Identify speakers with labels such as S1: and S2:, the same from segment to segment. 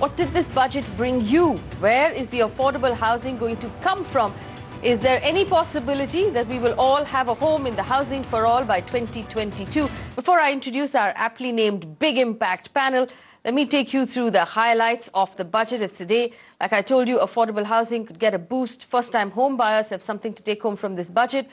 S1: What did this budget bring you? Where is the affordable housing going to come from? Is there any possibility that we will all have a home in the Housing for All by 2022? Before I introduce our aptly named Big Impact panel, let me take you through the highlights of the budget of today. Like I told you, affordable housing could get a boost. First-time home buyers have something to take home from this budget.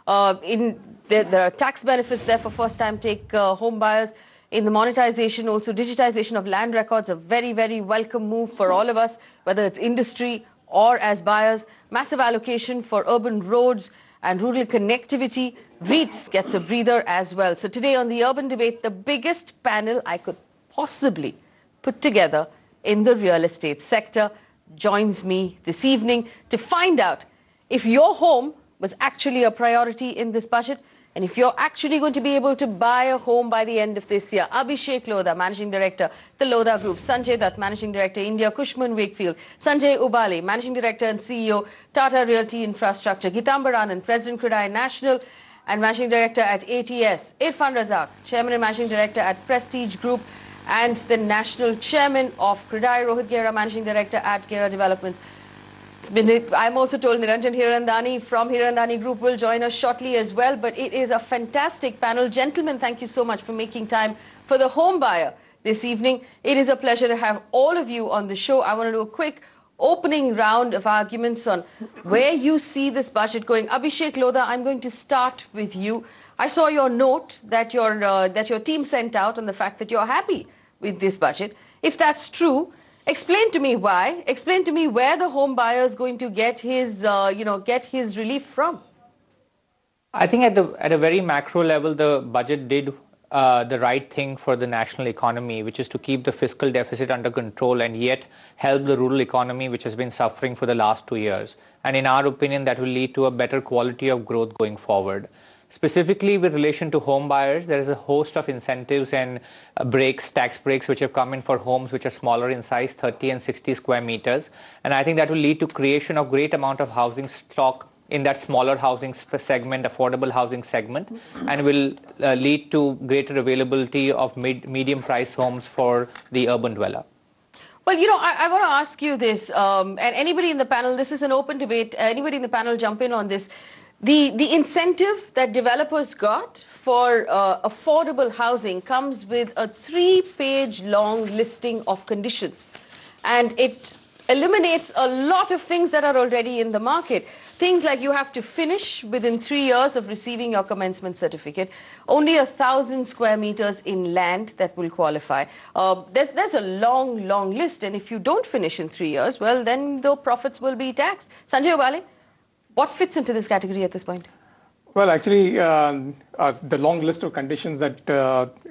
S1: There are tax benefits there for first-time home buyers. In the monetization, also digitization of land records, a very, very welcome move for all of us, whether it's industry or as buyers. Massive allocation for urban roads and rural connectivity. REITs gets a breather as well. So today on the Urban Debate, the biggest panel I could possibly put together in the real estate sector joins me this evening to find out if your home was actually a priority in this budget, and if you're actually going to be able to buy a home by the end of this year. Abhishek Lodha, Managing Director, the Lodha Group. Sanjay Dutt, Managing Director, India, Cushman Wakefield. Sanjay Ubale, Managing Director and CEO, Tata Realty Infrastructure. Gitambar Anand, President, CREDAI National and Managing Director at ATS. Irfan Razak, Chairman and Managing Director at Prestige Group and the National Chairman of CREDAI. Rohit Gera, Managing Director at Gera Developments. I'm also told Niranjan Hirandani from Hirandani Group will join us shortly as well. But it is a fantastic panel. Gentlemen, thank you so much for making time for the home buyer this evening. It is a pleasure to have all of you on the show. I want to do a quick opening round of arguments on where you see this budget going. Abhishek Lodha, I'm going to start with you. I saw your note that your team sent out on the fact that you're happy with this budget. If that's true, explain to me why. Explain to me where the home buyer is going to get his, get his relief from.
S2: I think at a very macro level, the budget did the right thing for the national economy, which is to keep the fiscal deficit under control and yet help the rural economy, which has been suffering for the last 2 years. And in our opinion, that will lead to a better quality of growth going forward. Specifically with relation to home buyers, there is a host of incentives and tax breaks which have come in for homes which are smaller in size, 30 and 60 square meters. And I think that will lead to creation of great amount of housing stock in that smaller housing segment, affordable housing segment, and will lead to greater availability of medium price homes for the urban dweller.
S1: Well, I want to ask you this, and anybody in the panel, this is an open debate, anybody in the panel jump in on this. The incentive that developers got for affordable housing comes with a 3-page long listing of conditions, and it eliminates a lot of things that are already in the market. Things like you have to finish within 3 years of receiving your commencement certificate, only 1,000 square meters in land that will qualify. There's a long list, and if you don't finish in 3 years, well, then the profits will be taxed. Sanjay Ubale, what fits into this category at this point?
S3: Well, actually, the long list of conditions that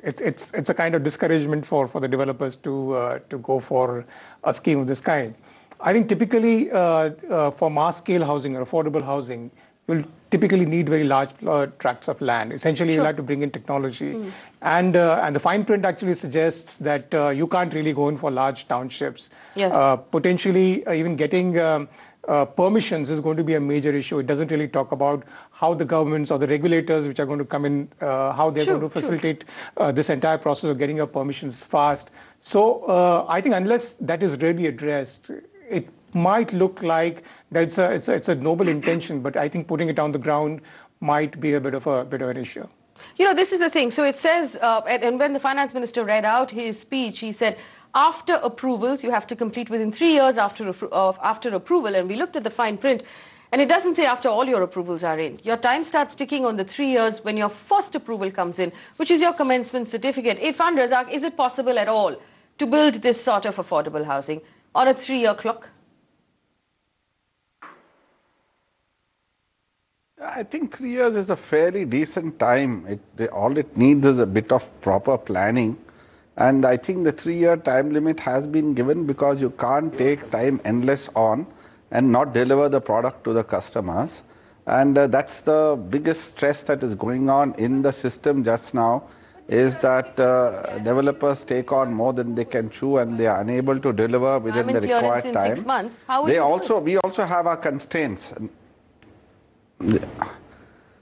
S3: it's a kind of discouragement for the developers to go for a scheme of this kind. I think typically for mass scale housing or affordable housing, you'll typically need very large tracts of land. Essentially, you'll have to bring in technology. And the fine print actually suggests that you can't really go in for large townships.
S1: Yes.
S3: Potentially, even getting permissions is going to be a major issue. It doesn't really talk about how the governments or the regulators which are going to come in, how they're going to facilitate this entire process of getting your permissions fast. So I think unless that is really addressed, it might look like that it's a noble intention, but I think putting it on the ground might be a bit of an issue.
S1: This is the thing. So it says, and when the finance minister read out his speech, he said, after approvals, you have to complete within 3 years after approval. And we looked at the fine print, and it doesn't say after all your approvals are in. Your time starts ticking on the 3 years when your first approval comes in, which is your commencement certificate. Irfan Razak, is it possible at all to build this sort of affordable housing on a 3-year clock?
S4: I think 3 years is a fairly decent time. All it needs is a bit of proper planning. And I think the 3-year time limit has been given because you can't take time endless on and not deliver the product to the customers. And that's the biggest stress that is going on in the system just now, is that developers take on more than they can chew and they are unable to deliver within the required time.
S1: 6 months. How
S4: we also have our constraints.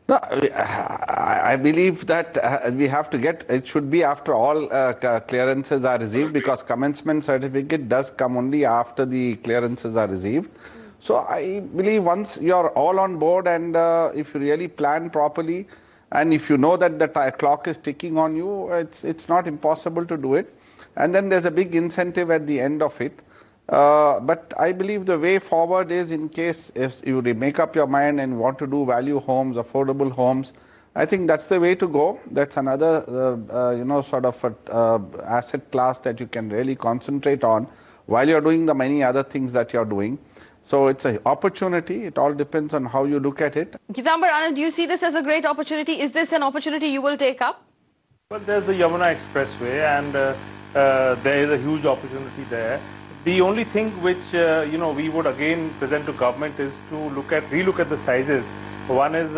S4: No, I believe that we have to get, it should be after all clearances are received, because commencement certificate does come only after the clearances are received. So I believe once you're all on board, and if you really plan properly, and if you know that the clock is ticking on you, it's not impossible to do it. And then there's a big incentive at the end of it. But I believe the way forward is, in case if you make up your mind and want to do value homes, affordable homes, I think that's the way to go. That's another, sort of asset class that you can really concentrate on while you're doing the many other things that you're doing. So it's an opportunity. It all depends on how you look at it.
S1: Pitambar Anand, do you see this as a great opportunity? Is this an opportunity you will take up?
S5: Well, there's the Yamuna Expressway, and there is a huge opportunity there. The only thing which we would again present to government is to relook at the sizes. One is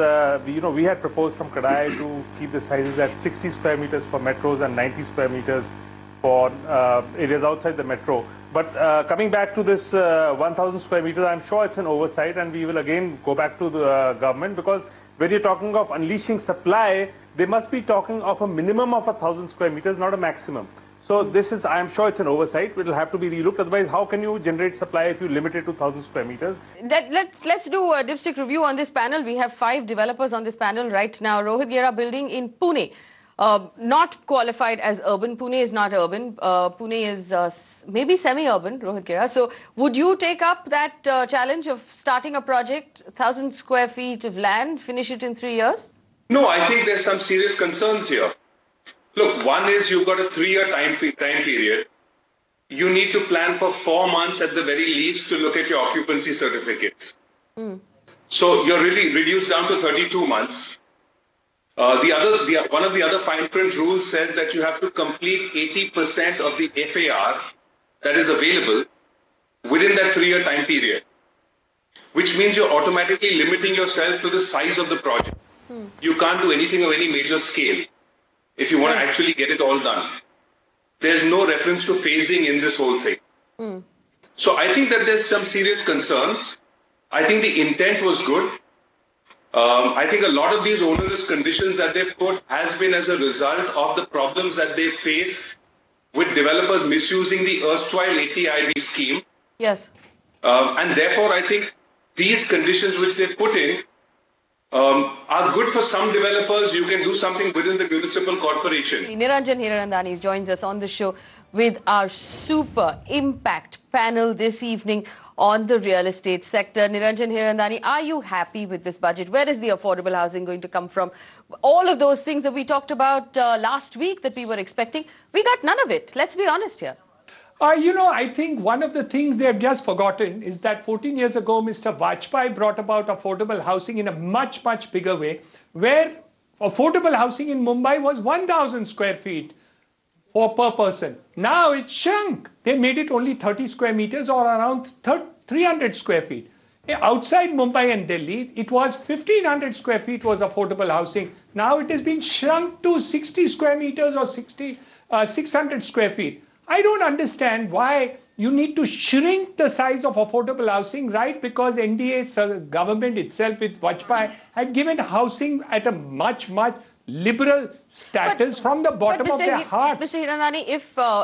S5: we had proposed from CREDAI to keep the sizes at 60 square meters for metros and 90 square meters for areas outside the metro. But coming back to this 1,000 square meters, I'm sure it's an oversight, and we will again go back to the government, because when you're talking of unleashing supply, they must be talking of a minimum of 1,000 square meters, not a maximum. So this is, I'm sure it's an oversight. It will have to be relooked. Otherwise, how can you generate supply if you limit it to 1,000 square meters?
S1: Let's do a dipstick review on this panel. We have 5 developers on this panel right now. Rohit Gera building in Pune, not qualified as urban. Pune is not urban. Pune is maybe semi-urban, Rohit Gera. So would you take up that challenge of starting a project, 1,000 square feet of land, finish it in 3 years?
S6: No, I think there's some serious concerns here. Look, one is you've got a 3-year time period. You need to plan for 4 months at the very least to look at your occupancy certificates. So you're really reduced down to 32 months. One of the other fine print rules says that you have to complete 80% of the FAR that is available within that 3-year time period, which means you're automatically limiting yourself to the size of the project. You can't do anything of any major scale if you want to actually get it all done. There's no reference to phasing in this whole thing. So I think that there's some serious concerns. I think the intent was good. I think a lot of these onerous conditions that they've put has been as a result of the problems that they face with developers misusing the erstwhile ATIB scheme.
S1: Yes.
S6: And therefore, I think these conditions which they've put in are good for some developers. You can do something within the municipal corporation.
S1: Niranjan Hiranandani joins us on the show with our super impact panel this evening on the real estate sector. Niranjan Hiranandani, are you happy with this budget? Where is the affordable housing going to come from? All of those things that we talked about last week that we were expecting, we got none of it. Let's be honest here.
S3: I think one of the things they have just forgotten is that 14 years ago, Mr. Vajpayee brought about affordable housing in a much, much bigger way, where affordable housing in Mumbai was 1,000 square feet per person. Now it's shrunk. They made it only 30 square meters or around 300 square feet. Outside Mumbai and Delhi, it was 1,500 square feet was affordable housing. Now it has been shrunk to 60 square meters or 600 square feet. I don't understand why you need to shrink the size of affordable housing, right? Because NDA's government itself with Vajpayee had given housing at a much, much liberal status from the bottom of their heart.
S1: Mr. Hiranandani,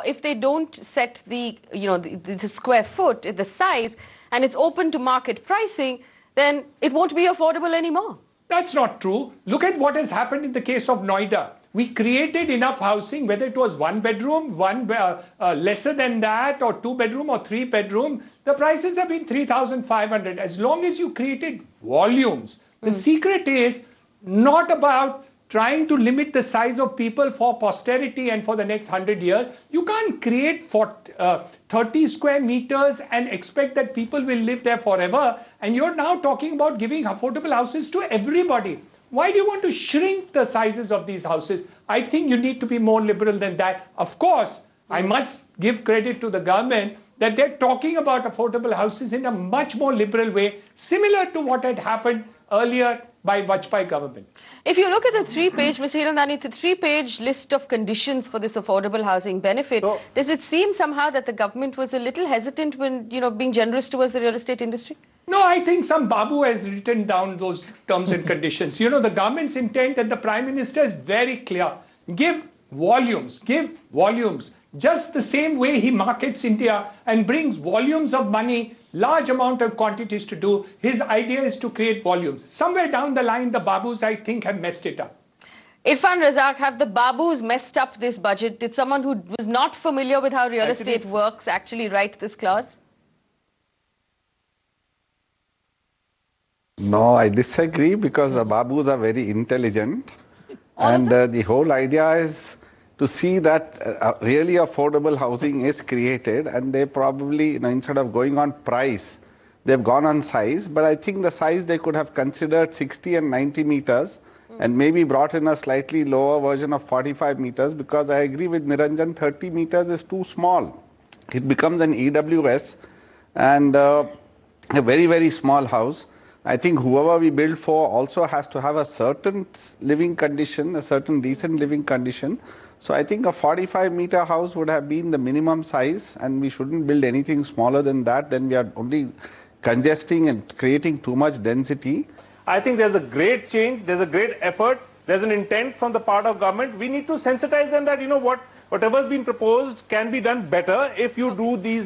S1: if they don't set the square foot, the size, and it's open to market pricing, then it won't be affordable anymore.
S3: That's not true. Look at what has happened in the case of Noida. We created enough housing, whether it was 1 bedroom, lesser than that, or 2 bedroom or 3 bedroom. The prices have been 3,500. As long as you created volumes. The secret is not about trying to limit the size of people for posterity and for the next 100 years. You can't create for 30 square meters and expect that people will live there forever. And you're now talking about giving affordable houses to everybody. Why do you want to shrink the sizes of these houses? I think you need to be more liberal than that. Of course, I must give credit to the government that they're talking about affordable houses in a much more liberal way, similar to what had happened earlier by Vajpayee government.
S1: If you look at the 3-page, Mr. Hiranandani, the 3-page list of conditions for this affordable housing benefit, does it seem somehow that the government was a little hesitant when, being generous towards the real estate industry?
S3: No, I think some Babu has written down those terms and conditions. You know, the government's intent and the Prime Minister is very clear. Give volumes, just the same way he markets India and brings volumes of money, large amount of quantities to do. His idea is to create volumes. Somewhere down the line, the Babus, I think, have messed it up.
S1: Irfan Razak, have the Babus messed up this budget? Did someone who was not familiar with how real estate works actually write this clause?
S4: No, I disagree, because the Babus are very intelligent. And the whole idea is to see that really affordable housing is created, and they probably, instead of going on price, they've gone on size. But I think the size they could have considered 60 and 90 meters and maybe brought in a slightly lower version of 45 meters, because I agree with Niranjan, 30 meters is too small. It becomes an EWS and a very, very small house. I think whoever we build for also has to have a certain living condition, a certain decent living condition. So I think a 45-meter house would have been the minimum size, and we shouldn't build anything smaller than that. Then we are only congesting and creating too much density.
S5: I think there's a great change, there's a great effort, there's an intent from the part of government. We need to sensitize them that, whatever's been proposed can be done better if you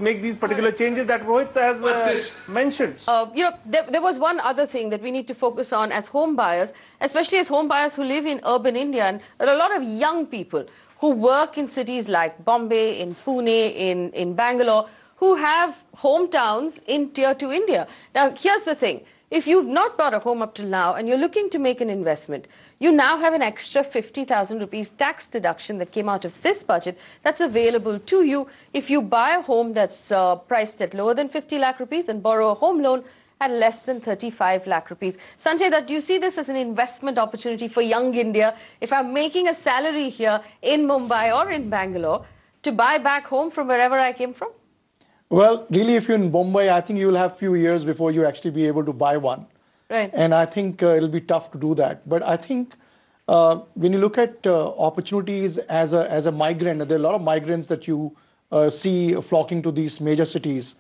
S5: make these particular changes that Rohit has mentioned.
S1: There was one other thing that we need to focus on as home buyers, especially as home buyers who live in urban India. And there are a lot of young people who work in cities like Bombay, in Pune, in Bangalore, who have hometowns in Tier 2 India. Now, here's the thing. If you've not bought a home up till now and you're looking to make an investment, you now have an extra 50,000 rupees tax deduction that came out of this budget that's available to you if you buy a home that's priced at lower than 50 lakh rupees and borrow a home loan at less than 35 lakh rupees. Sanjay, do you see this as an investment opportunity for young India? If I'm making a salary here in Mumbai or in Bangalore, to buy back home from wherever I came from?
S7: Well, really, if you're in Mumbai, I think you'll have a few years before you actually be able to buy one.
S1: Right.
S7: And I think it'll be tough to do that. But I think when you look at opportunities as a migrant, there are a lot of migrants that you see flocking to these major cities.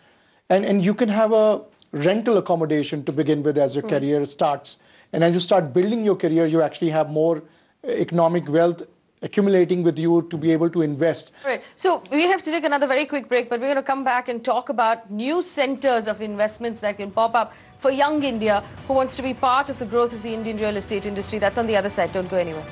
S7: And you can have a rental accommodation to begin with as your career starts. And as you start building your career, you actually have more economic wealth accumulating with you to be able to invest.
S1: Right. So we have to take another very quick break, but we're going to come back and talk about new centers of investments that can pop up for young India who wants to be part of the growth of the Indian real estate industry. That's on the other side. Don't go anywhere.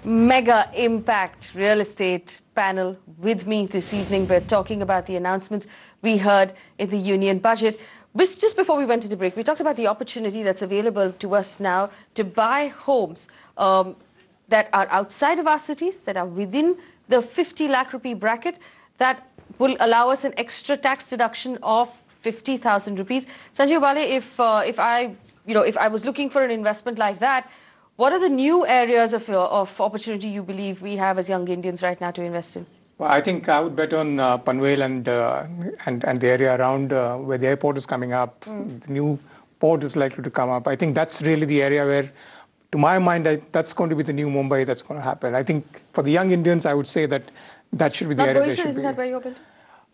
S1: Mega Impact Real Estate panel with me this evening. We're talking about the announcements we heard in the union budget. Just before we went into break, we talked about the opportunity that's available to us now to buy homes that are outside of our cities, that are within the 50 lakh rupee bracket, that will allow us an extra tax deduction of 50,000 rupees. Sanjay Ubale, if I was looking for an investment like that, what are the new areas of opportunity you believe we have as young Indians right now to invest in?
S3: Well, I think I would bet on Panvel and the area around where the airport is coming up. The new port is likely to come up. I think that's really the area where, to my mind, that's going to be the new Mumbai that's going to happen. I think for the young Indians, I would say that should be the area they should be.
S1: Isn't that where you're building?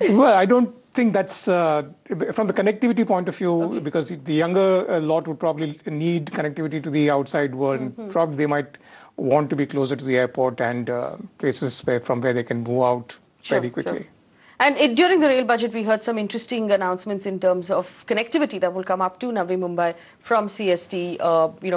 S3: Well, I don't think that's from the connectivity point of view, because the younger lot would probably need connectivity to the outside world. Probably they might want to be closer to the airport and places from where they can move out very quickly.
S1: Sure. And during the rail budget, we heard some interesting announcements in terms of connectivity that will come up to Navi Mumbai from CST,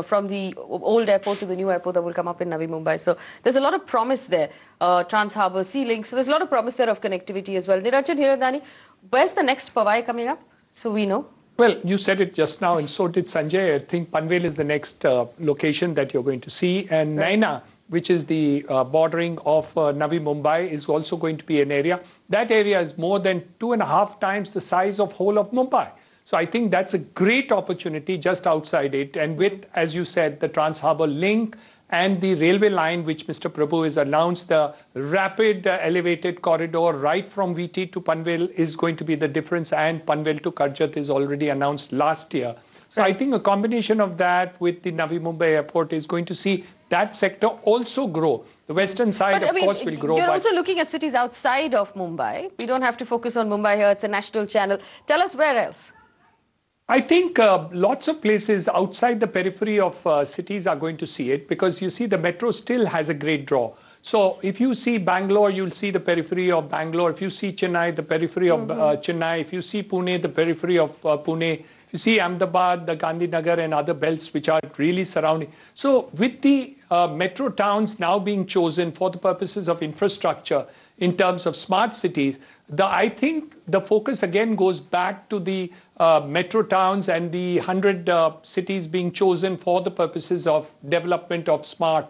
S1: from the old airport to the new airport that will come up in Navi Mumbai. So there's a lot of promise there. Trans Harbour, Sea Link. So there's a lot of promise there of connectivity as well. Niranjan Hiranandani, where's the next Powai coming up? So we know.
S8: Well, you said it just now, and so did Sanjay. I think Panvel is the next location that you're going to see. And Naina, which is the bordering of Navi Mumbai, is also going to be an area. That area is more than 2.5 times the size of whole of Mumbai. So I think that's a great opportunity just outside it. And with, as you said, the Trans Harbour link and the railway line, which Mr. Prabhu has announced, the rapid elevated corridor right from VT to Panvel is going to be the difference. And Panvel to Karjat is already announced last year. So I think a combination of that with the Navi Mumbai airport is going to see that sector also grow. The western side,
S1: But,
S8: of course, will grow.
S1: You're also looking at cities outside of Mumbai. We don't have to focus on Mumbai here. It's a national channel. Tell us where else.
S8: I think lots of places outside the periphery of cities are going to see it, because you see the metro still has a great draw. So if you see Bangalore, you'll see the periphery of Bangalore. If you see Chennai, the periphery of Chennai. If you see Pune, the periphery of Pune. If you see Ahmedabad, the Gandhinagar and other belts which are really surrounding. So with the metro towns now being chosen for the purposes of infrastructure in terms of smart cities, I think the focus again goes back to the metro towns and the 100 cities being chosen for the purposes of development of smart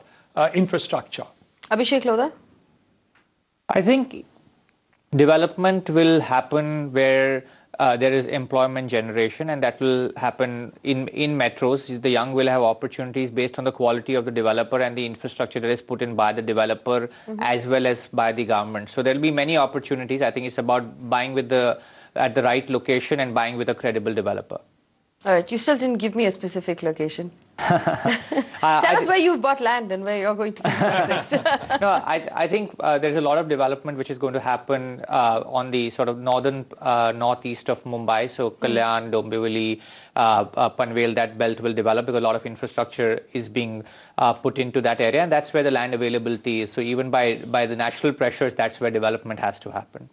S8: infrastructure.
S1: Abhishek Lodha?
S2: I think development will happen where there is employment generation, and that will happen in metros. The young will have opportunities based on the quality of the developer and the infrastructure that is put in by the developer as well as by the government. So there will be many opportunities. I think it's about buying at the right location and buying with a credible developer.
S1: All right, you still didn't give me a specific location. Tell us where you've bought land and where you're going to be next.
S2: No, I think there's a lot of development which is going to happen on the sort of northeast of Mumbai. So Kalyan, Dombivli, Panvel, that belt will develop because a lot of infrastructure is being put into that area, and that's where the land availability is. So even by the natural pressures, that's where development has to happen.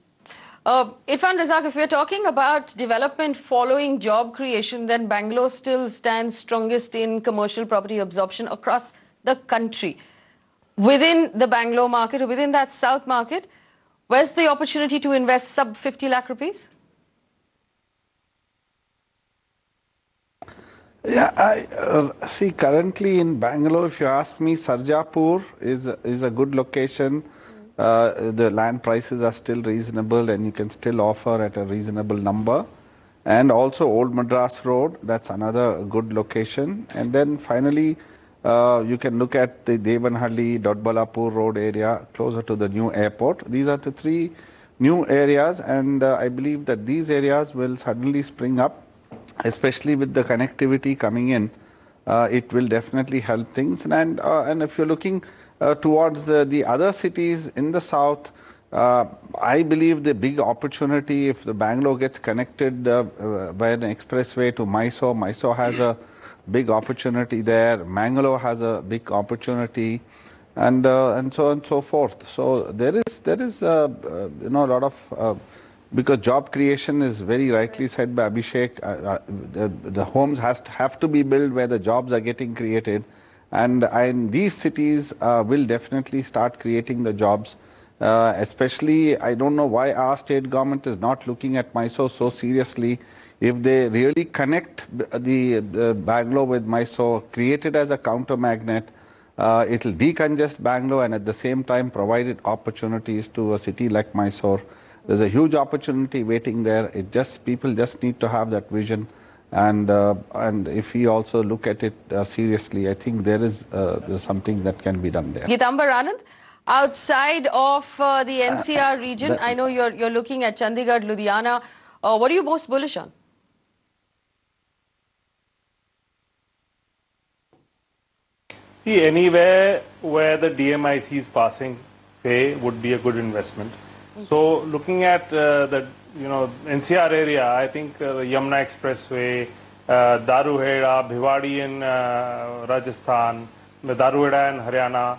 S1: Irfan Razack, if we're talking about development following job creation, then Bangalore still stands strongest in commercial property absorption across the country. Within the Bangalore market, or within that south market, where's the opportunity to invest sub 50 lakh rupees?
S4: Yeah, I see currently in Bangalore, if you ask me, Sarjapur is a good location. The land prices are still reasonable and you can still offer at a reasonable number. And also Old Madras Road, that's another good location. And then finally, you can look at the Devanhalli, Dodbalapur Road area closer to the new airport. These are the three new areas, and I believe that these areas will suddenly spring up, especially with the connectivity coming in. It will definitely help things. And if you're looking towards the other cities in the south, I believe the big opportunity, if the Bangalore gets connected by an expressway to Mysore, Mysore has a big opportunity there, Mangalore has a big opportunity, and so on and so forth. So there is a lot of because job creation is very rightly said by Abhishek. The homes have to be built where the jobs are getting created. And these cities will definitely start creating the jobs, especially I don't know why our state government is not looking at Mysore so seriously. If they really connect the Bangalore with Mysore, create it as a counter magnet, it will decongest Bangalore and at the same time provide opportunities to a city like Mysore. There's a huge opportunity waiting there. People just need to have that vision. And if we also look at it seriously, I think there's something that can be done there.
S1: Gitambar Anand, outside of the NCR region, I know you're looking at Chandigarh, Ludhiana. What are you most bullish on?
S5: See, anywhere where the DMIC is passing pay would be a good investment. So looking at the NCR area, I think the Yamuna Expressway, Daruheda, Bhiwadi in Rajasthan, Daruheda in Haryana,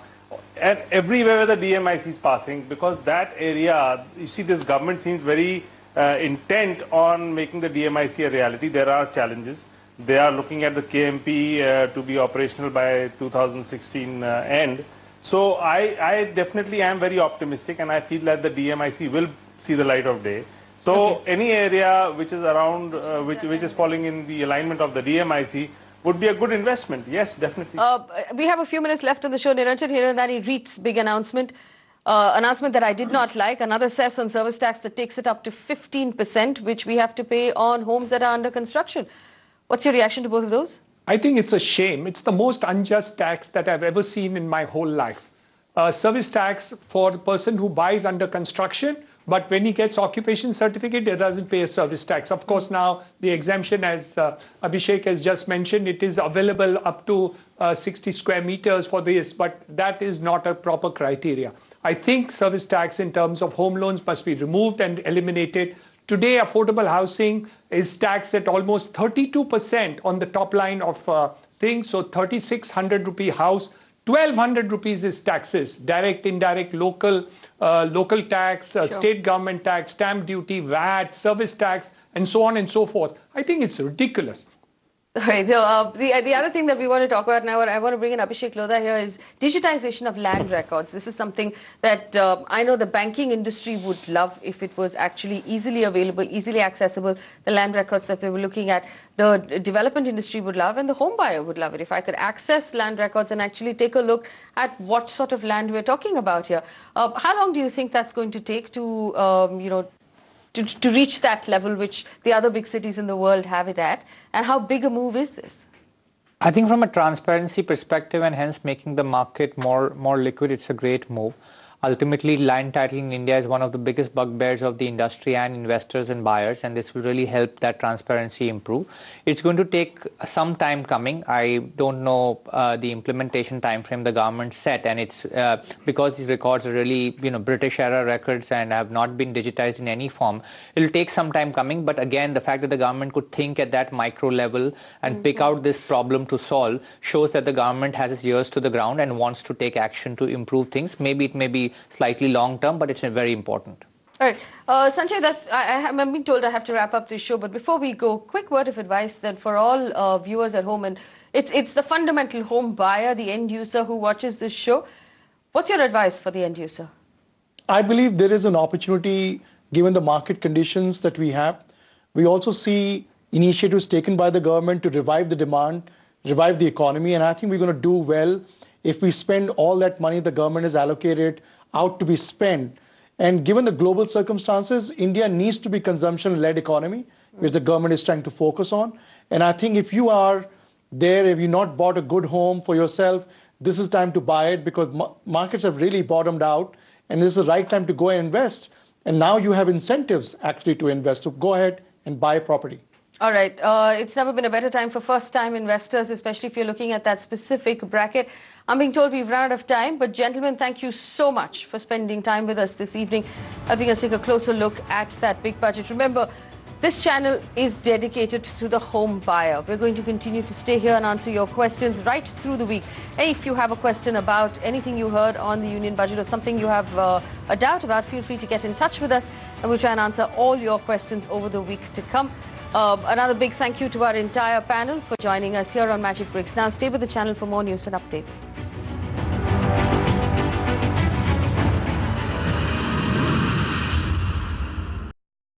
S5: and everywhere where the DMIC is passing, because that area, you see, this government seems very intent on making the DMIC a reality. There are challenges. They are looking at the KMP to be operational by 2016 end. So I definitely am very optimistic, and I feel that the DMIC will see the light of day. So any area which is around, which is falling in the alignment of the DMIC would be a good investment. Yes, definitely.
S1: We have a few minutes left on the show. Niranjan Hirandani, REIT's big announcement that I did not like. Another cess on service tax that takes it up to 15%, which we have to pay on homes that are under construction. What's your reaction to both of those?
S8: I think it's a shame. It's the most unjust tax that I've ever seen in my whole life. Service tax for the person who buys under construction But when he gets occupation certificate, he doesn't pay a service tax. Of course, now the exemption, as Abhishek has just mentioned, it is available up to 60 square meters for this, but that is not a proper criteria. I think service tax in terms of home loans must be removed and eliminated. Today, affordable housing is taxed at almost 32% on the top line of things. So 3,600 rupee house, 1,200 rupees is taxes, direct, indirect, local tax, state government tax, stamp duty, VAT, service tax, and so on and so forth. I think it's ridiculous.
S1: Right. So, the other thing that we want to talk about now, I want to bring in Abhishek Lodha here, is digitization of land records. This is something that I know the banking industry would love if it was actually easily available, easily accessible, the land records that we were looking at. The development industry would love, and the home buyer would love it. If I could access land records and actually take a look at what sort of land we're talking about here. How long do you think that's going to take to, to reach that level which the other big cities in the world have it at? And how big a move is this?
S2: I think from a transparency perspective and hence making the market more liquid, it's a great move. Ultimately, land titling in India is one of the biggest bugbears of the industry and investors and buyers, and this will really help that transparency improve. It's going to take some time coming. I don't know the implementation time frame the government set, and it's because these records are really, British era records and have not been digitized in any form. It'll take some time coming, but again, the fact that the government could think at that micro level and pick out this problem to solve shows that the government has its ears to the ground and wants to take action to improve things. Maybe it may be slightly long term, but it's very important.
S1: All right. Sanjay, I'm being told I have to wrap up this show, but before we go, quick word of advice then for all viewers at home, and it's the fundamental home buyer, the end user who watches this show. What's your advice for the end user?
S7: I believe there is an opportunity given the market conditions that we have. We also see initiatives taken by the government to revive the demand, revive the economy, and I think we're going to do well if we spend all that money the government has allocated out to be spent. And given the global circumstances, India needs to be consumption-led economy, which the government is trying to focus on. And I think if you are there, if you've not bought a good home for yourself, this is time to buy it, because markets have really bottomed out, and this is the right time to go and invest. And now you have incentives actually to invest. So go ahead and buy property.
S1: All right. It's never been a better time for first-time investors, especially if you're looking at that specific bracket. I'm being told we've run out of time, but gentlemen, thank you so much for spending time with us this evening, helping us take a closer look at that big budget. Remember, this channel is dedicated to the home buyer. We're going to continue to stay here and answer your questions right through the week. Hey, if you have a question about anything you heard on the Union Budget or something you have a doubt about, feel free to get in touch with us, and we'll try and answer all your questions over the week to come. Another big thank you to our entire panel for joining us here on Magic Bricks. Now stay with the channel for more news and updates.